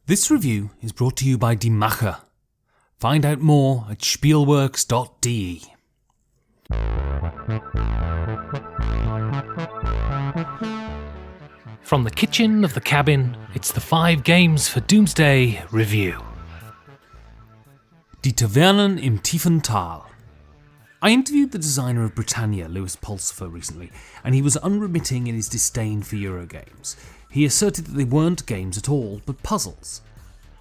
This review is brought to you by Die Macher. Find out more at spielworks.de. From the kitchen of the cabin, it's the 5 Games for Doomsday review. Die Tavernen im Tiefen Thal. I interviewed the designer of Britannia, Lewis Pulsifer, recently, and he was unremitting in his disdain for Eurogames. He asserted that they weren't games at all, but puzzles.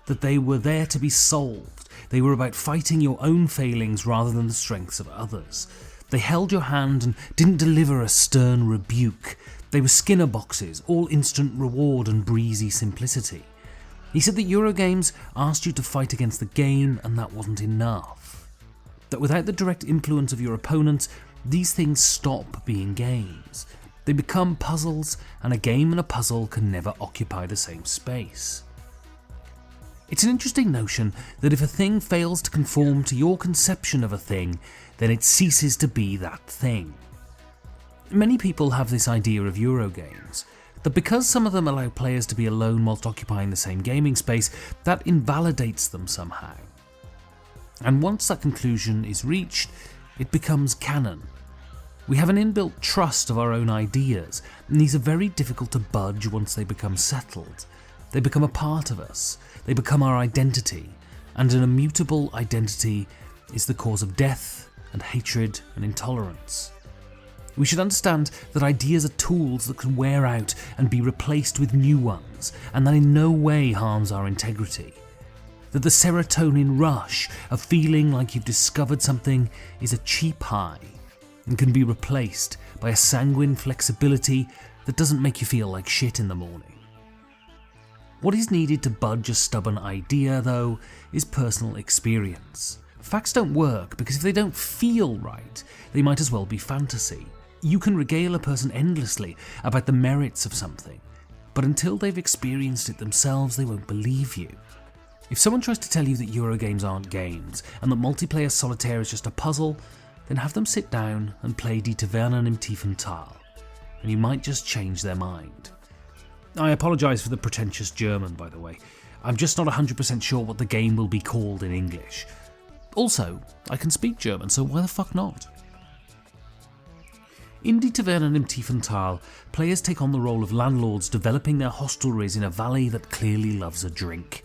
That they were there to be solved. They were about fighting your own failings rather than the strengths of others. They held your hand and didn't deliver a stern rebuke. They were Skinner boxes, all instant reward and breezy simplicity. He said that Eurogames asked you to fight against the game and that wasn't enough. That without the direct influence of your opponent, these things stop being games. They become puzzles, and a game and a puzzle can never occupy the same space. It's an interesting notion that if a thing fails to conform to your conception of a thing, then it ceases to be that thing. Many people have this idea of Eurogames, that because some of them allow players to be alone whilst occupying the same gaming space, that invalidates them somehow. And once that conclusion is reached, it becomes canon. We have an inbuilt trust of our own ideas, and these are very difficult to budge once they become settled. They become a part of us, they become our identity, and an immutable identity is the cause of death and hatred and intolerance. We should understand that ideas are tools that can wear out and be replaced with new ones, and that in no way harms our integrity. That the serotonin rush of feeling like you've discovered something is a cheap high, and can be replaced by a sanguine flexibility that doesn't make you feel like shit in the morning. What is needed to budge a stubborn idea, though, is personal experience. Facts don't work because if they don't feel right, they might as well be fantasy. You can regale a person endlessly about the merits of something, but until they've experienced it themselves, they won't believe you. If someone tries to tell you that Eurogames aren't games, and that multiplayer solitaire is just a puzzle, then have them sit down and play Die Tavernen im Tiefen Thal, and you might just change their mind. I apologise for the pretentious German, by the way. I'm just not 100% sure what the game will be called in English. Also, I can speak German, so why the fuck not? In Die Tavernen im Tiefen Thal, players take on the role of landlords developing their hostelries in a valley that clearly loves a drink.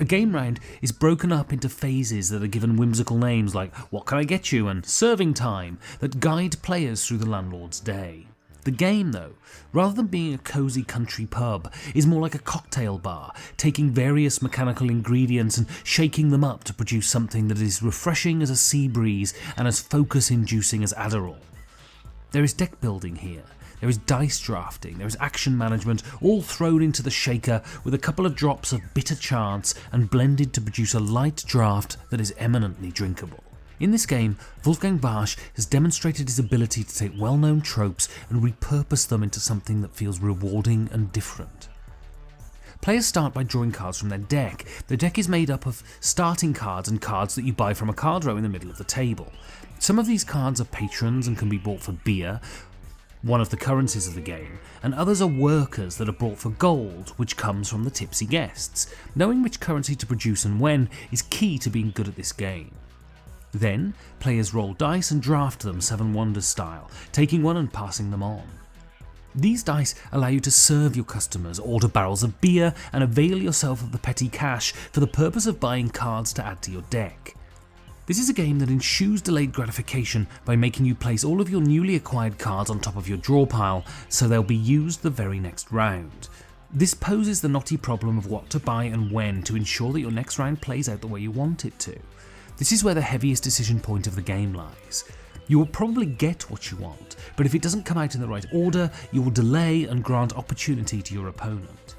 A game round is broken up into phases that are given whimsical names like "What can I get you?" and "Serving time" that guide players through the landlord's day. The game, though, rather than being a cosy country pub, is more like a cocktail bar, taking various mechanical ingredients and shaking them up to produce something that is refreshing as a sea breeze and as focus-inducing as Adderall. There is deck building here. There is dice drafting, there is action management, all thrown into the shaker with a couple of drops of bitter chance and blended to produce a light draft that is eminently drinkable. In this game, Wolfgang Warsch has demonstrated his ability to take well-known tropes and repurpose them into something that feels rewarding and different. Players start by drawing cards from their deck. The deck is made up of starting cards and cards that you buy from a card row in the middle of the table. Some of these cards are patrons and can be bought for beer, one of the currencies of the game, and others are workers that are brought for gold, which comes from the tipsy guests. Knowing which currency to produce and when is key to being good at this game. Then, players roll dice and draft them Seven Wonders style, taking one and passing them on. These dice allow you to serve your customers, order barrels of beer, and avail yourself of the petty cash for the purpose of buying cards to add to your deck. This is a game that ensures delayed gratification by making you place all of your newly acquired cards on top of your draw pile, so they'll be used the very next round. This poses the knotty problem of what to buy and when to ensure that your next round plays out the way you want it to. This is where the heaviest decision point of the game lies. You will probably get what you want, but if it doesn't come out in the right order, you will delay and grant opportunity to your opponent.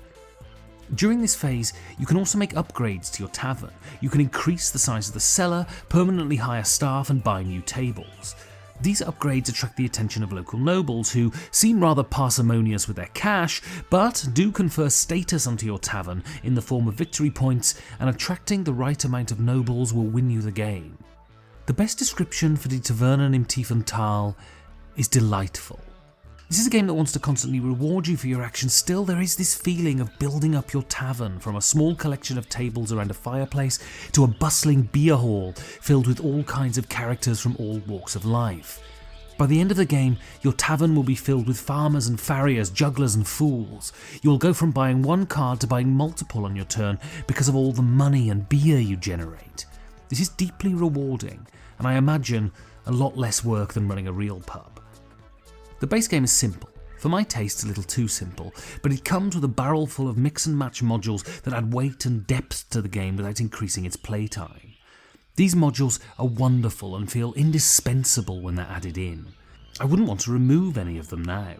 During this phase, you can also make upgrades to your tavern. You can increase the size of the cellar, permanently hire staff, and buy new tables. These upgrades attract the attention of local nobles who seem rather parsimonious with their cash, but do confer status onto your tavern in the form of victory points, and attracting the right amount of nobles will win you the game. The best description for Die Tavernen im Tiefen Thal is delightful. This is a game that wants to constantly reward you for your actions. Still, there is this feeling of building up your tavern, from a small collection of tables around a fireplace to a bustling beer hall filled with all kinds of characters from all walks of life. By the end of the game, your tavern will be filled with farmers and farriers, jugglers and fools. You will go from buying one card to buying multiple on your turn because of all the money and beer you generate. This is deeply rewarding, and I imagine a lot less work than running a real pub. The base game is simple. For my taste, a little too simple, but it comes with a barrel full of mix and match modules that add weight and depth to the game without increasing its playtime. These modules are wonderful and feel indispensable when they're added in. I wouldn't want to remove any of them now.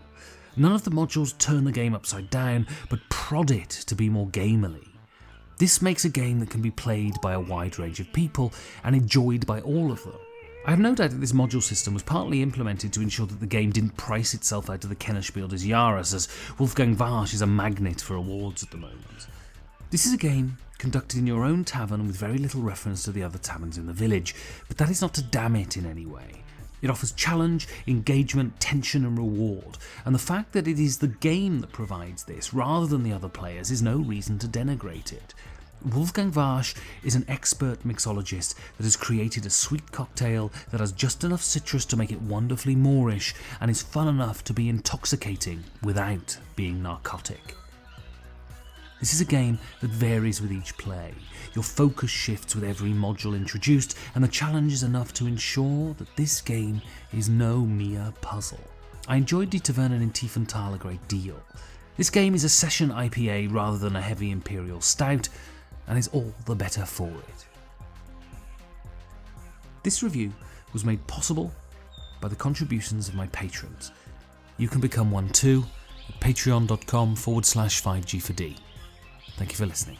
None of the modules turn the game upside down, but prod it to be more gamerly. This makes a game that can be played by a wide range of people and enjoyed by all of them. I have no doubt that this module system was partly implemented to ensure that the game didn't price itself out of the Kennerspiel des Jahres, as Wolfgang Warsch is a magnet for awards at the moment. This is a game conducted in your own tavern with very little reference to the other taverns in the village, but that is not to damn it in any way. It offers challenge, engagement, tension and reward, and the fact that it is the game that provides this rather than the other players is no reason to denigrate it. Wolfgang Warsch is an expert mixologist that has created a sweet cocktail that has just enough citrus to make it wonderfully Moorish and is fun enough to be intoxicating without being narcotic. This is a game that varies with each play. Your focus shifts with every module introduced, and the challenge is enough to ensure that this game is no mere puzzle. I enjoyed Die Tavernen in Tiefen Thal a great deal. This game is a session IPA rather than a heavy imperial stout, and is all the better for it. This review was made possible by the contributions of my patrons. You can become one too at patreon.com/5G4D. Thank you for listening.